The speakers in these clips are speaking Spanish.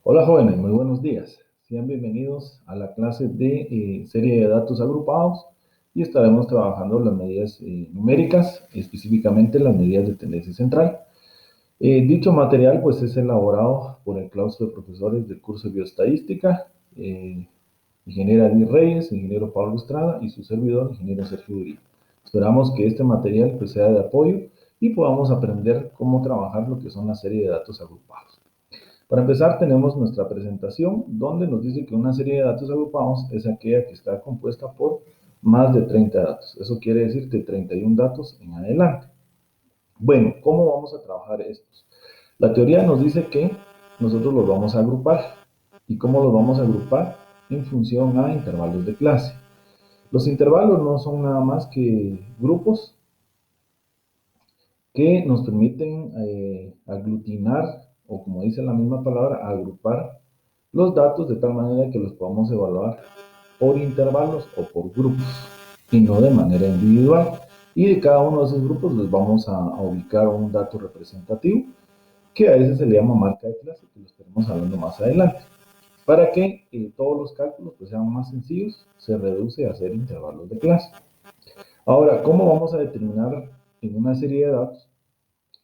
Hola jóvenes, muy buenos días. Sean bienvenidos a la clase de serie de datos agrupados y estaremos trabajando las medidas numéricas, específicamente las medidas de tendencia central. Dicho material pues es elaborado por el claustro de profesores del curso de bioestadística, ingeniero Adi Reyes, ingeniero Pablo Estrada y su servidor, ingeniero Sergio Uribe. Esperamos que este material pues sea de apoyo y podamos aprender cómo trabajar lo que son la serie de datos agrupados. Para empezar, tenemos nuestra presentación, donde nos dice que una serie de datos agrupados es aquella que está compuesta por más de 30 datos. Eso quiere decir de 31 datos en adelante. Bueno, ¿cómo vamos a trabajar estos? La teoría nos dice que nosotros los vamos a agrupar. ¿Y cómo los vamos a agrupar? En función a intervalos de clase. Los intervalos no son nada más que grupos que nos permiten aglutinar, o como dice la misma palabra, agrupar los datos de tal manera que los podamos evaluar por intervalos o por grupos y no de manera individual. Y de cada uno de esos grupos les vamos a ubicar un dato representativo que a veces se le llama marca de clase, que lo estaremos hablando más adelante. Para que todos los cálculos pues, sean más sencillos, se reduce a hacer intervalos de clase. Ahora, ¿cómo vamos a determinar en una serie de datos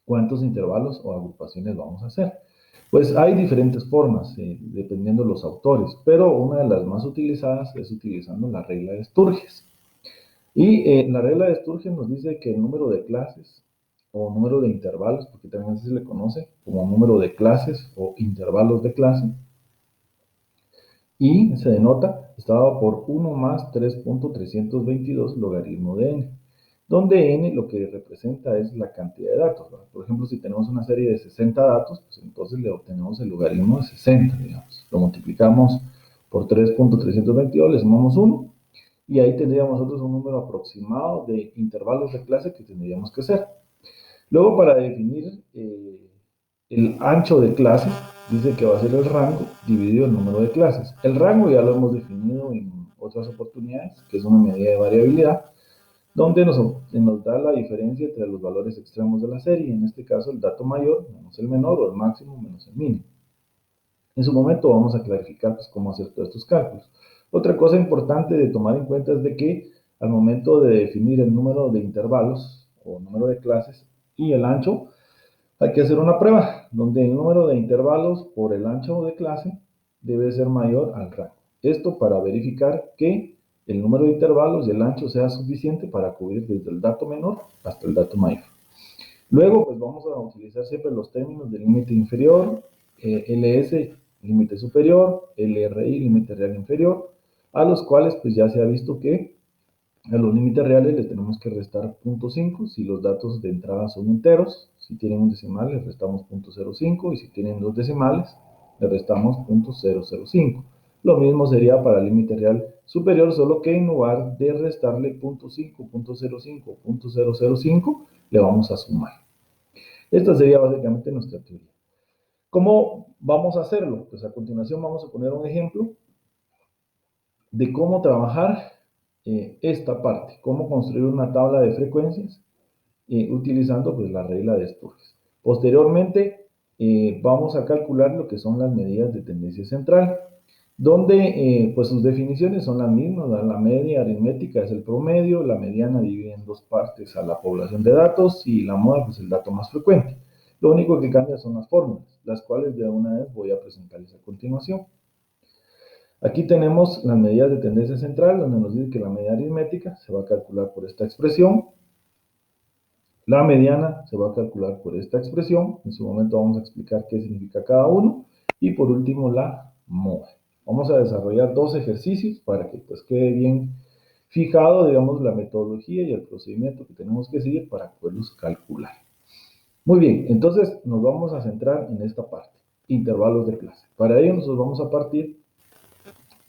cuántos intervalos o agrupaciones vamos a hacer? Pues hay diferentes formas, dependiendo de los autores, pero una de las más utilizadas es utilizando la regla de Sturges. Y la regla de Sturges nos dice que el número de clases o número de intervalos, porque también se le conoce como número de clases o intervalos de clase, y se denota, estaba por 1 más 3.322 logaritmo de n, donde n lo que representa es la cantidad de datos, ¿verdad? Por ejemplo, si tenemos una serie de 60 datos, pues entonces le obtenemos el logaritmo de 60, digamos. Lo multiplicamos por 3.322, le sumamos 1, y ahí tendríamos nosotros un número aproximado de intervalos de clase que tendríamos que hacer. Luego, para definir el ancho de clase, dice que va a ser el rango dividido el número de clases. El rango ya lo hemos definido en otras oportunidades, que es una medida de variabilidad, donde nos da la diferencia entre los valores extremos de la serie, en este caso el dato mayor menos el menor o el máximo menos el mínimo. En su momento vamos a clarificar pues, cómo hacer todos estos cálculos. Otra cosa importante de tomar en cuenta es de que al momento de definir el número de intervalos o número de clases y el ancho, hay que hacer una prueba donde el número de intervalos por el ancho de clase debe ser mayor al rango. Esto para verificar que el número de intervalos y el ancho sea suficiente para cubrir desde el dato menor hasta el dato mayor. Luego, pues vamos a utilizar siempre los términos de límite inferior, LS, límite superior, LRI, límite real inferior, a los cuales pues ya se ha visto que a los límites reales les tenemos que restar 0.5 si los datos de entrada son enteros. Si tienen un decimal, les restamos 0.05 y si tienen dos decimales, les restamos 0.005. Lo mismo sería para el límite real superior, solo que en lugar de restarle 0.5, 0.05, 0.005, le vamos a sumar. Esta sería básicamente nuestra teoría. ¿Cómo vamos a hacerlo? Pues a continuación vamos a poner un ejemplo de cómo trabajar esta parte, cómo construir una tabla de frecuencias utilizando pues, la regla de Sturges. Posteriormente vamos a calcular lo que son las medidas de tendencia central, donde pues sus definiciones son las mismas, la media aritmética es el promedio, la mediana divide en dos partes a la población de datos y la moda pues el dato más frecuente. Lo único que cambia son las fórmulas, las cuales de una vez voy a presentarles a continuación. Aquí tenemos las medidas de tendencia central, donde nos dice que la media aritmética se va a calcular por esta expresión, la mediana se va a calcular por esta expresión, en su momento vamos a explicar qué significa cada uno, y por último la moda. Vamos a desarrollar dos ejercicios para que pues quede bien fijado, digamos, la metodología y el procedimiento que tenemos que seguir para poderlos calcular. Muy bien, entonces nos vamos a centrar en esta parte, intervalos de clase. Para ello nosotros vamos a partir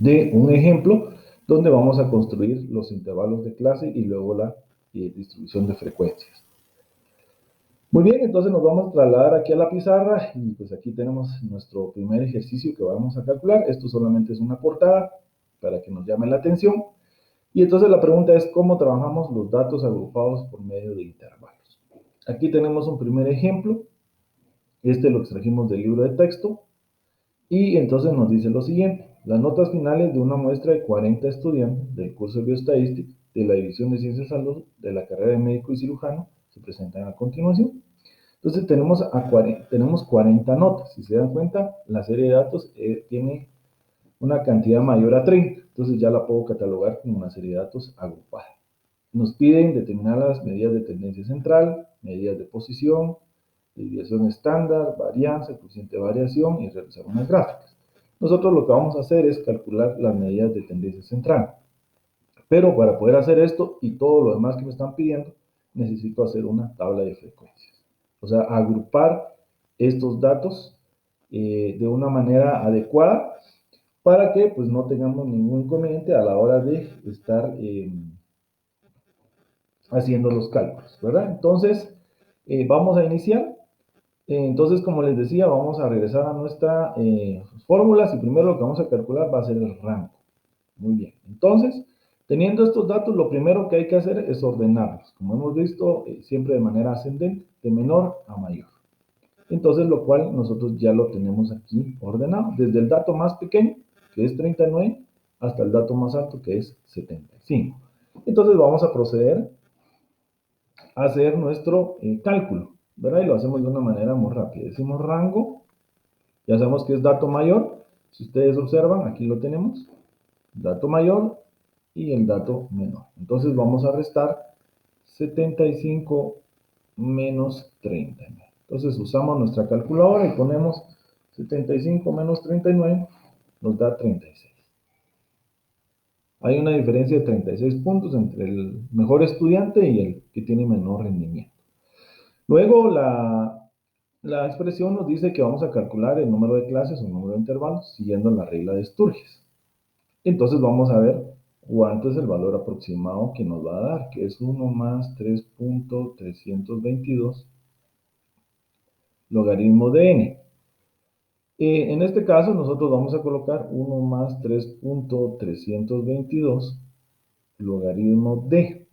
de un ejemplo donde vamos a construir los intervalos de clase y luego la distribución de frecuencias. Muy bien, entonces nos vamos a trasladar aquí a la pizarra y pues aquí tenemos nuestro primer ejercicio que vamos a calcular. Esto solamente es una portada para que nos llame la atención. Y entonces la pregunta es cómo trabajamos los datos agrupados por medio de intervalos. Aquí tenemos un primer ejemplo. Este lo extrajimos del libro de texto. Y entonces nos dice lo siguiente: las notas finales de una muestra de 40 estudiantes del curso de bioestadística de la División de Ciencias de Salud de la carrera de médico y cirujano se presentan a continuación. Entonces tenemos 40 notas. Si se dan cuenta, la serie de datos tiene una cantidad mayor a 30. Entonces ya la puedo catalogar como una serie de datos agrupada. Nos piden determinar las medidas de tendencia central, medidas de posición, desviación estándar, varianza, coeficiente de variación y realizar unas gráficas. Nosotros lo que vamos a hacer es calcular las medidas de tendencia central. Pero para poder hacer esto y todo lo demás que me están pidiendo, necesito hacer una tabla de frecuencias. O sea, agrupar estos datos de una manera adecuada para que pues no tengamos ningún inconveniente a la hora de estar haciendo los cálculos, ¿verdad? Entonces, vamos a iniciar. Entonces, como les decía, vamos a regresar a nuestras fórmulas y primero lo que vamos a calcular va a ser el rango. Muy bien. Entonces, teniendo estos datos, lo primero que hay que hacer es ordenarlos. Como hemos visto, siempre de manera ascendente, de menor a mayor. Entonces, lo cual nosotros ya lo tenemos aquí ordenado, desde el dato más pequeño, que es 39, hasta el dato más alto, que es 75. Entonces, vamos a proceder a hacer nuestro cálculo, ¿verdad? Y lo hacemos de una manera muy rápida. Decimos rango, ya sabemos que es dato mayor. Si ustedes observan, aquí lo tenemos, dato mayor y el dato menor. Entonces vamos a restar 75 menos 39. Entonces usamos nuestra calculadora y ponemos 75 menos 39, nos da 36. Hay una diferencia de 36 puntos entre el mejor estudiante y el que tiene menor rendimiento. Luego la expresión nos dice que vamos a calcular el número de clases o número de intervalos siguiendo la regla de Sturges. Entonces vamos a ver cuánto es el valor aproximado que nos va a dar, que es 1 más 3.322 logaritmo de n. En este caso nosotros vamos a colocar 1 más 3.322 logaritmo de.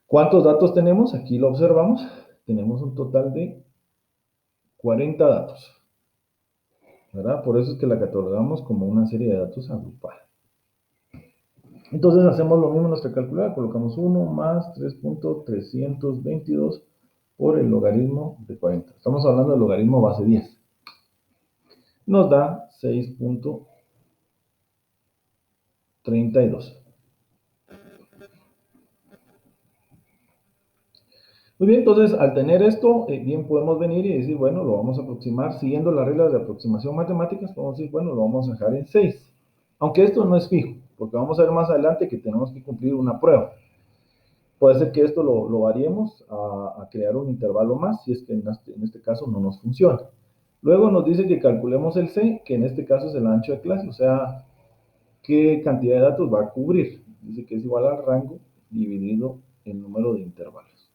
¿Cuántos datos tenemos? Aquí lo observamos. Tenemos un total de 40 datos, ¿verdad? Por eso es que la catalogamos como una serie de datos agrupada. Entonces hacemos lo mismo en nuestra calculadora, colocamos 1 más 3.322 por el logaritmo de 40. Estamos hablando del logaritmo base 10. Nos da 6.32. Muy bien, entonces al tener esto, bien podemos venir y decir, bueno, lo vamos a aproximar siguiendo las reglas de aproximación matemáticas, podemos decir, bueno, lo vamos a dejar en 6. Aunque esto no es fijo, porque vamos a ver más adelante que tenemos que cumplir una prueba. Puede ser que esto lo variemos a crear un intervalo más, si es que en este caso no nos funciona. Luego nos dice que calculemos el C, que en este caso es el ancho de clase, o sea, qué cantidad de datos va a cubrir. Dice que es igual al rango dividido el número de intervalos.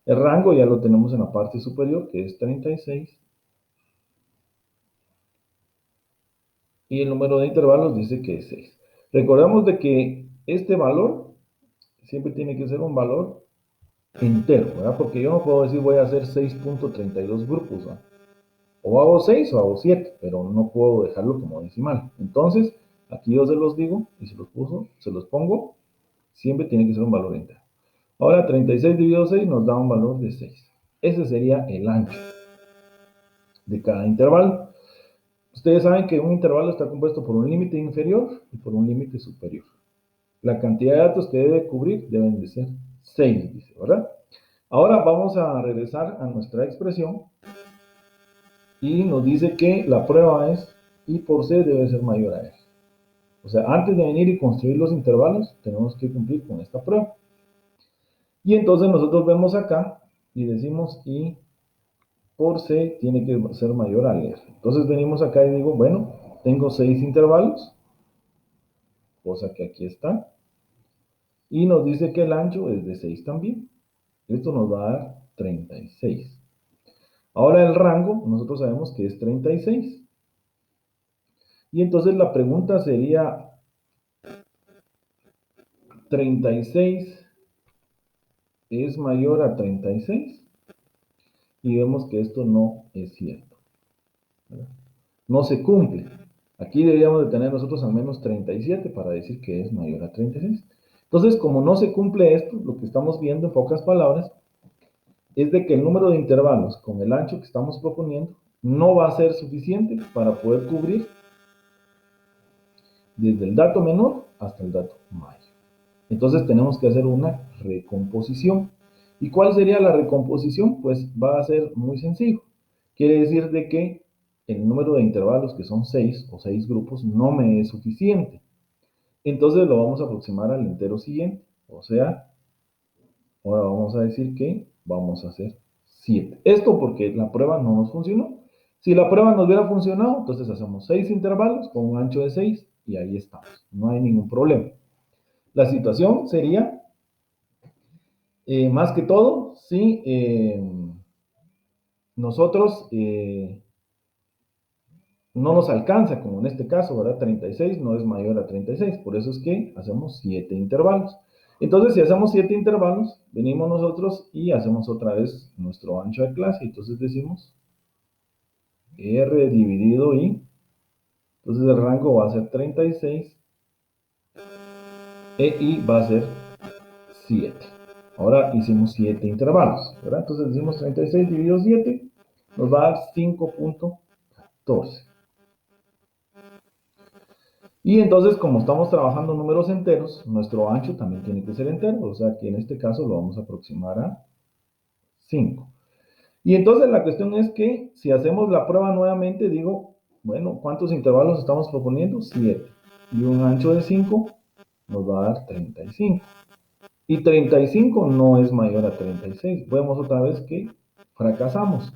El rango ya lo tenemos en la parte superior, que es 36. Y el número de intervalos dice que es 6. Recordemos de que este valor siempre tiene que ser un valor entero, ¿verdad? Porque yo no puedo decir voy a hacer 6.32 grupos, ¿verdad? O hago 6 o hago 7, pero no puedo dejarlo como decimal. Entonces, aquí yo se los digo y se los pongo, siempre tiene que ser un valor entero. Ahora 36 dividido 6 nos da un valor de 6. Ese sería el ancho de cada intervalo. Ustedes saben que un intervalo está compuesto por un límite inferior y por un límite superior. La cantidad de datos que debe cubrir deben de ser 6, dice, ¿verdad? Ahora vamos a regresar a nuestra expresión y nos dice que la prueba es I por C debe ser mayor a R. O sea, antes de venir y construir los intervalos, tenemos que cumplir con esta prueba. Y entonces nosotros vemos acá y decimos I por C tiene que ser mayor a R. Entonces venimos acá y digo, bueno, tengo 6 intervalos, cosa que aquí está, y nos dice que el ancho es de 6 también. Esto nos va a dar 36. Ahora el rango, nosotros sabemos que es 36. Y entonces la pregunta sería, 36 es mayor a 36. Y vemos que esto no es cierto, ¿verdad? no se cumple. Aquí deberíamos de tener nosotros al menos 37 para decir que es mayor a 36. Entonces, como no se cumple esto, lo que estamos viendo en pocas palabras es de que el número de intervalos con el ancho que estamos proponiendo no va a ser suficiente para poder cubrir desde el dato menor hasta el dato mayor. Entonces tenemos que hacer una recomposición. ¿Y cuál sería la recomposición? Pues va a ser muy sencillo. Quiere decir de que el número de intervalos, que son 6 o 6 grupos, no me es suficiente. Entonces lo vamos a aproximar al entero siguiente. O sea, ahora vamos a decir que vamos a hacer 7. Esto porque la prueba no nos funcionó. Si la prueba nos hubiera funcionado, entonces hacemos 6 intervalos con un ancho de 6 y ahí estamos. No hay ningún problema. La situación sería, más que todo, si nosotros no nos alcanza, como en este caso, ¿verdad? 36 no es mayor a 36, por eso es que hacemos 7 intervalos. Entonces, si hacemos 7 intervalos, venimos nosotros y hacemos otra vez nuestro ancho de clase. Entonces decimos R dividido I. Entonces el rango va a ser 36 e I va a ser 7. Ahora hicimos 7 intervalos, ¿verdad? Entonces decimos 36 dividido 7, nos va a dar 5.14. Y entonces, como estamos trabajando números enteros, nuestro ancho también tiene que ser entero, o sea que en este caso lo vamos a aproximar a 5. Y entonces la cuestión es que si hacemos la prueba nuevamente, digo, bueno, ¿cuántos intervalos estamos proponiendo? 7. Y un ancho de 5 nos va a dar 35. Y 35 no es mayor a 36. Vemos otra vez que fracasamos.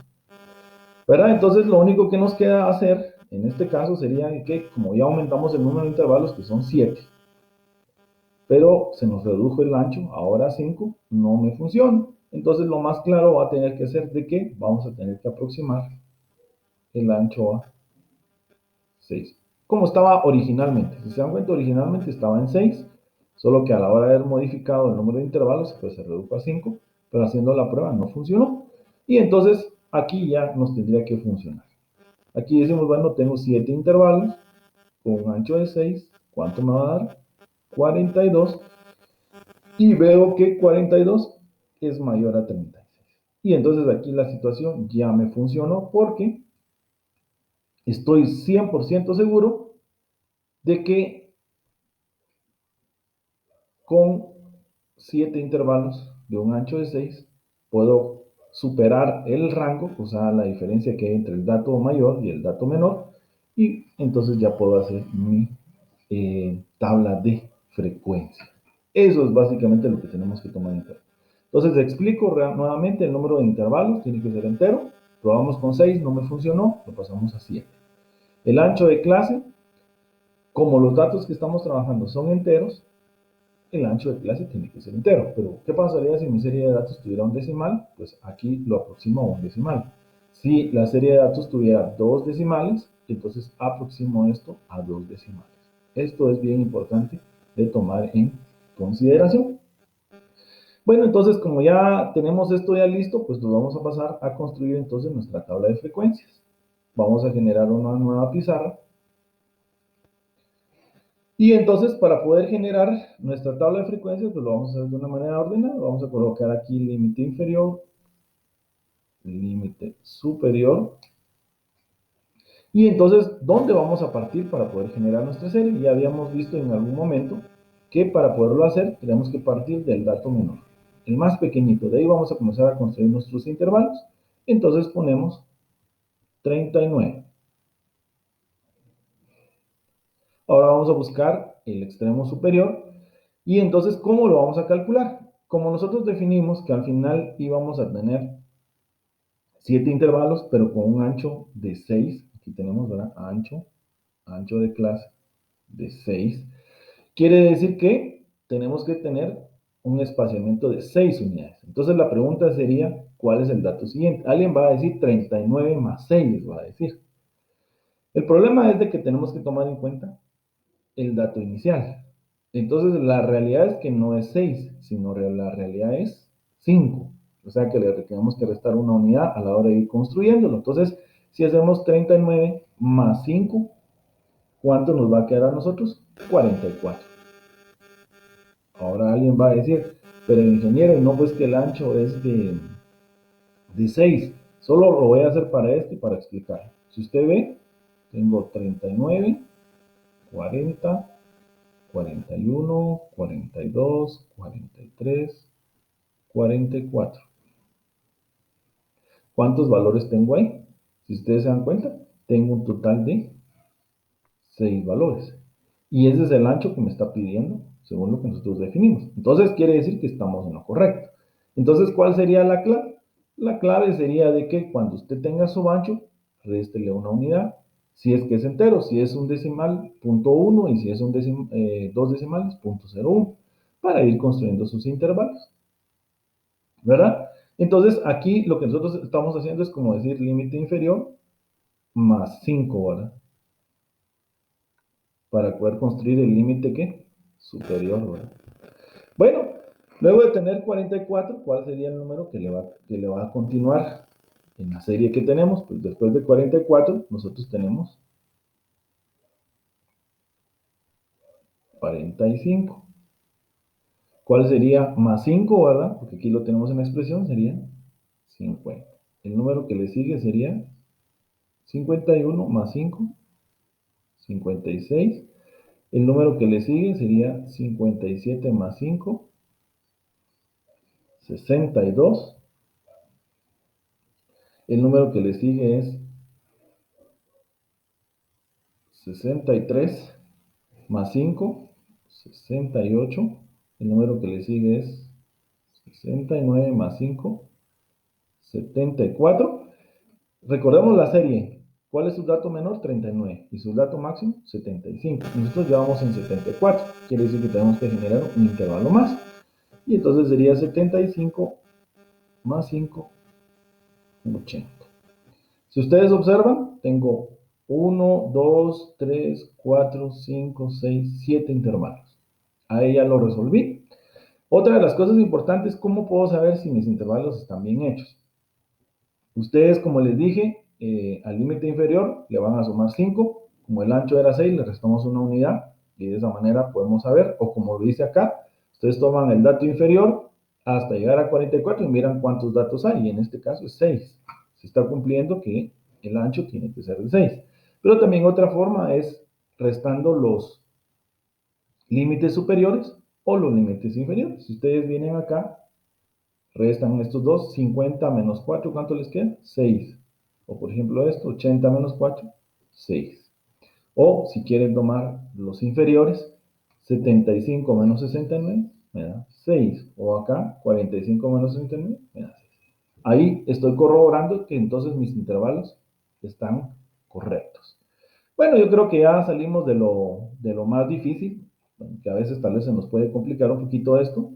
¿Verdad? Entonces lo único que nos queda hacer en este caso sería que, como ya aumentamos el número de intervalos, que son 7, pero se nos redujo el ancho, ahora 5, no me funciona. Entonces lo más claro va a tener que ser de que vamos a tener que aproximar el ancho a 6. Como estaba originalmente. Si se dan cuenta, originalmente estaba en 6, solo que a la hora de haber modificado el número de intervalos, pues se redujo a 5, pero haciendo la prueba no funcionó. Y entonces aquí ya nos tendría que funcionar. Aquí decimos, bueno, tengo 7 intervalos con un ancho de 6. ¿Cuánto me va a dar? 42. Y veo que 42 es mayor a 36. Y entonces aquí la situación ya me funcionó porque estoy 100% seguro de que con 7 intervalos de un ancho de 6 puedo superar el rango, o sea, la diferencia que hay entre el dato mayor y el dato menor, y entonces ya puedo hacer mi tabla de frecuencia. Eso es básicamente lo que tenemos que tomar en cuenta. Entonces explico nuevamente, el número de intervalos tiene que ser entero. Probamos con 6, no me funcionó, lo pasamos a 7. El ancho de clase, como los datos que estamos trabajando son enteros, el ancho de clase tiene que ser entero. Pero, ¿qué pasaría si mi serie de datos tuviera un decimal? Pues aquí lo aproximo a un decimal. Si la serie de datos tuviera dos decimales, entonces aproximo esto a dos decimales. Esto es bien importante de tomar en consideración. Bueno, entonces como ya tenemos esto ya listo, pues nos vamos a pasar a construir entonces nuestra tabla de frecuencias. Vamos a generar una nueva pizarra. Y entonces para poder generar nuestra tabla de frecuencias, pues lo vamos a hacer de una manera ordenada. Vamos a colocar aquí límite inferior, límite superior. Y entonces, ¿dónde vamos a partir para poder generar nuestra serie? Ya habíamos visto en algún momento que para poderlo hacer tenemos que partir del dato menor, el más pequeñito. De ahí vamos a comenzar a construir nuestros intervalos. Entonces ponemos 39. Ahora vamos a buscar el extremo superior. Y entonces, ¿cómo lo vamos a calcular? Como nosotros definimos que al final íbamos a tener 7 intervalos, pero con un ancho de 6. Aquí tenemos, ¿verdad? Ancho de clase de 6. Quiere decir que tenemos que tener un espaciamiento de 6 unidades. Entonces la pregunta sería, ¿cuál es el dato siguiente? Alguien va a decir 39 más 6, va a decir. El problema es de que tenemos que tomar en cuenta el dato inicial. Entonces la realidad es que no es 6, sino la realidad es 5. O sea que le tenemos que restar una unidad a la hora de ir construyéndolo. Entonces Si hacemos 39 más 5, ¿cuánto nos va a quedar a nosotros? 44. Ahora alguien va a decir, pero ingeniero, no, pues que el ancho es de 6. Solo lo voy a hacer para esto y para explicar. Si usted ve, tengo 39, 40, 41, 42, 43, 44. ¿Cuántos valores tengo ahí? Si ustedes se dan cuenta, tengo un total de 6 valores. Y ese es el ancho que me está pidiendo según lo que nosotros definimos. Entonces quiere decir que estamos en lo correcto. Entonces, ¿cuál sería la clave? La clave sería de que cuando usted tenga su ancho, réstele una unidad. Si es que es entero, si es un decimal, punto 1, y si es un dos decimales, punto 0,1, para ir construyendo sus intervalos. ¿Verdad? Entonces, aquí lo que nosotros estamos haciendo es como decir límite inferior más 5, ¿verdad? Para poder construir el límite que superior, ¿verdad? Bueno, luego de tener 44, ¿cuál sería el número que le va a continuar en la serie que tenemos? Pues después de 44, nosotros tenemos 45. ¿Cuál sería más 5, verdad? Porque aquí lo tenemos en la expresión, sería 50. El número que le sigue sería 51 más 5, 56. El número que le sigue sería 57 más 5, 62. El número que le sigue es 63 más 5, 68. El número que le sigue es 69 más 5, 74. Recordemos la serie. ¿Cuál es su dato menor? 39. Y su dato máximo, 75. Nosotros ya vamos en 74. Quiere decir que tenemos que generar un intervalo más. Y entonces sería 75 más 5, 80. Si ustedes observan, tengo 1, 2, 3, 4, 5, 6, 7 intervalos. Ahí ya lo resolví. Otra de las cosas importantes, ¿cómo puedo saber si mis intervalos están bien hechos? Ustedes, como les dije, al límite inferior le van a sumar 5. Como el ancho era 6, le restamos una unidad y de esa manera podemos saber, o como lo dice acá, ustedes toman el dato inferior hasta llegar a 44 y miran cuántos datos hay, y en este caso es 6. Se está cumpliendo que el ancho tiene que ser de 6. Pero también otra forma es restando los límites superiores o los límites inferiores. Si ustedes vienen acá, restan estos dos, 50 menos 4, ¿cuánto les queda? 6. O por ejemplo esto, 80 menos 4, 6. O si quieren tomar los inferiores, 75 menos 69 me da 6. O acá, 45 menos 69 me da 6. Ahí estoy corroborando que entonces mis intervalos están correctos. Bueno, yo creo que ya salimos de lo más difícil, que a veces tal vez se nos puede complicar un poquito esto.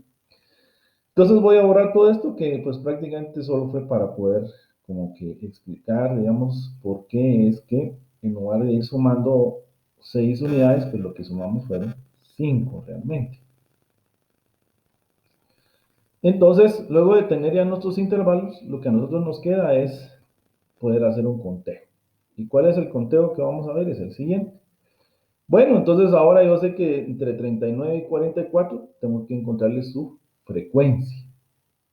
Entonces voy a borrar todo esto que pues prácticamente solo fue para poder como que explicar, digamos, por qué es que en lugar de ir sumando 6 unidades, pues lo que sumamos fueron 5 realmente. Entonces, luego de tener ya nuestros intervalos, lo que a nosotros nos queda es poder hacer un conteo. ¿Y cuál es el conteo que vamos a ver? Es el siguiente. Bueno, entonces ahora yo sé que entre 39 y 44 tengo que encontrarle su frecuencia.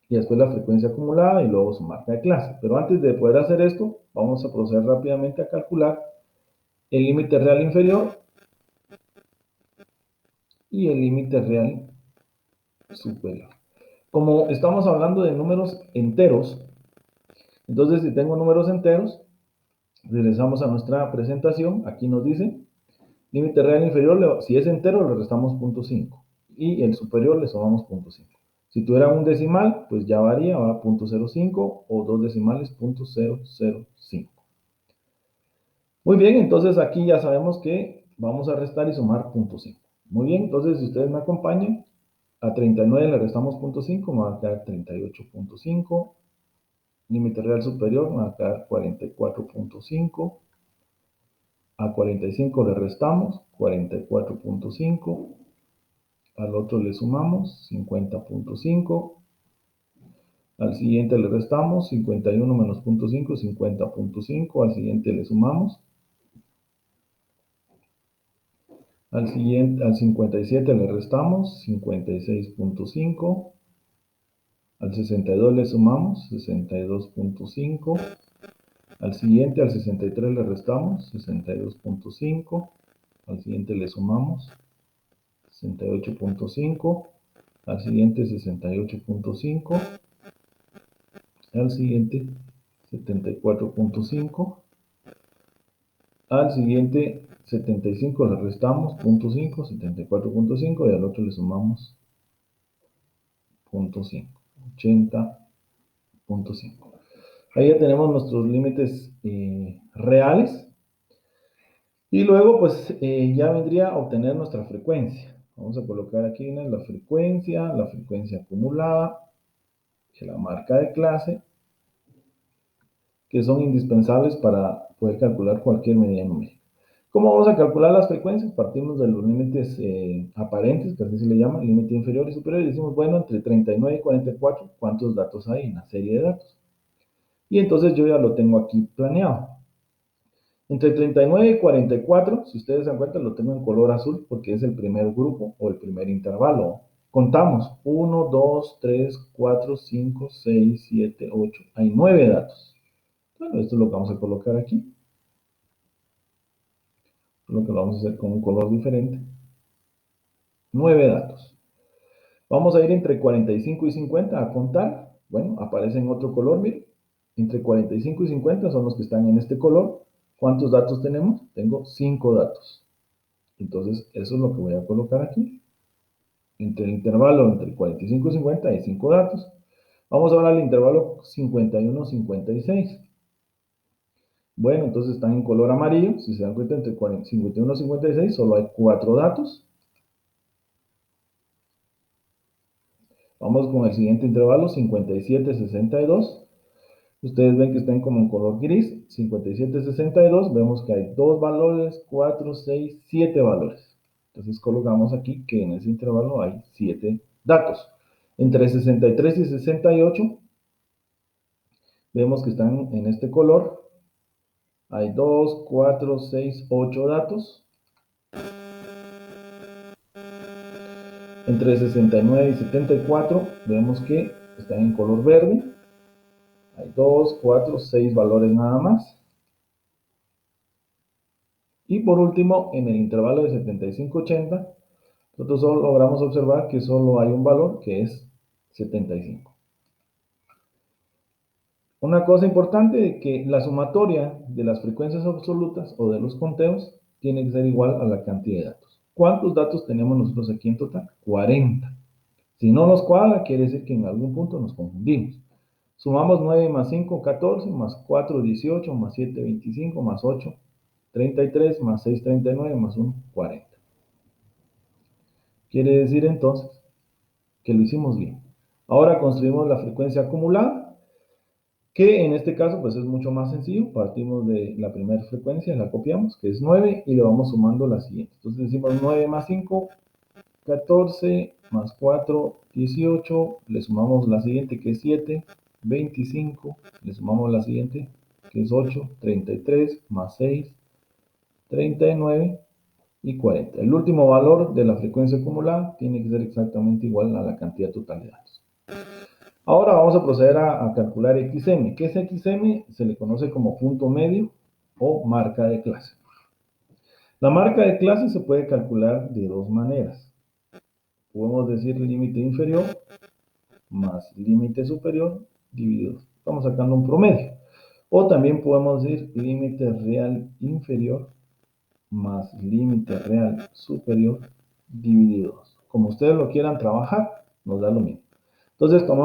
Y después la frecuencia acumulada y luego su marca de clase. Pero antes de poder hacer esto, vamos a proceder rápidamente a calcular el límite real inferior y el límite real superior. Como estamos hablando de números enteros, entonces si tengo números enteros, regresamos a nuestra presentación. Aquí nos dice límite real inferior, si es entero le restamos 0.5 y el superior le sumamos 0.5. Si tuviera un decimal, pues ya varía, va a 0.05 o dos decimales, 0.005. Muy bien, entonces aquí ya sabemos que vamos a restar y sumar 0.5. Muy bien, entonces si ustedes me acompañan, a 39 le restamos 0.5, me va a quedar 38.5. Límite real superior me va a quedar 44.5. A 45 le restamos 44.5. Al otro le sumamos 50.5. Al siguiente le restamos 51 menos 0.5, 50.5. Al siguiente le sumamos. Al 57 le restamos 56.5. Al 62 le sumamos 62.5. Al siguiente, al 63 le restamos 62.5. Al siguiente le sumamos 68.5. Al siguiente 68.5. Al siguiente 74.5. Al siguiente 75 le restamos 0.5, 74.5, y al otro le sumamos 0.5, 80.5. Ahí ya tenemos nuestros límites reales. Y luego, pues, ya vendría a obtener nuestra frecuencia. Vamos a colocar aquí la frecuencia acumulada, la marca de clase, que son indispensables para poder calcular cualquier medida numérica. ¿Cómo vamos a calcular las frecuencias? Partimos de los límites aparentes, que así se le llama, límite inferior y superior, y decimos, bueno, entre 39 y 44, ¿cuántos datos hay en la serie de datos? Y entonces yo ya lo tengo aquí planeado. Entre 39 y 44, si ustedes se dan cuenta, lo tengo en color azul porque es el primer grupo o el primer intervalo. Contamos 1, 2, 3, 4, 5, 6, 7, 8. Hay 9 datos. Bueno, esto es lo que vamos a colocar aquí. Lo que lo vamos a hacer con un color diferente. 9 datos. Vamos a ir entre 45 y 50 a contar. Bueno, aparece en otro color, miren. Entre 45 y 50 son los que están en este color. ¿Cuántos datos tenemos? Tengo 5 datos. Entonces, eso es lo que voy a colocar aquí. Entre el intervalo entre 45 y 50 hay 5 datos. Vamos ahora al intervalo 51-56. Bueno, entonces están en color amarillo. Si se dan cuenta, entre 51 y 56 solo hay 4 datos. Vamos con el siguiente intervalo, 57-62. Ustedes ven que están como en color gris. 57-62. Vemos que hay 2 valores, 4, 6, 7 valores. Entonces colocamos aquí que en ese intervalo hay 7 datos. Entre 63 y 68 vemos que están en este color. Hay 2, 4, 6, 8 datos. Entre 69 y 74 vemos que están en color verde. Hay 2, 4, 6 valores nada más. Y por último, en el intervalo de 75-80, nosotros solo logramos observar que solo hay un valor, que es 75. Una cosa importante es que la sumatoria de las frecuencias absolutas o de los conteos tiene que ser igual a la cantidad de datos. ¿Cuántos datos tenemos nosotros aquí en total? 40. Si no nos cuadra, quiere decir que en algún punto nos confundimos. Sumamos 9 más 5, 14, más 4, 18, más 7, 25, más 8, 33, más 6, 39, más 1, 40. Quiere decir entonces que lo hicimos bien. Ahora construimos la frecuencia acumulada, que en este caso pues es mucho más sencillo. Partimos de la primera frecuencia, la copiamos, que es 9, y le vamos sumando la siguiente. Entonces decimos 9 más 5, 14, más 4, 18, le sumamos la siguiente que es 7, 25, le sumamos la siguiente que es 8, 33, más 6, 39 y 40. El último valor de la frecuencia acumulada tiene que ser exactamente igual a la cantidad total de datos. Ahora vamos a proceder a calcular XM. ¿Qué es XM? Se le conoce como punto medio o marca de clase. La marca de clase se puede calcular de dos maneras. Podemos decir límite inferior más límite superior dividido. Estamos sacando un promedio. O también podemos decir límite real inferior más límite real superior dividido 2. Como ustedes lo quieran trabajar, nos da lo mismo. Entonces tomamos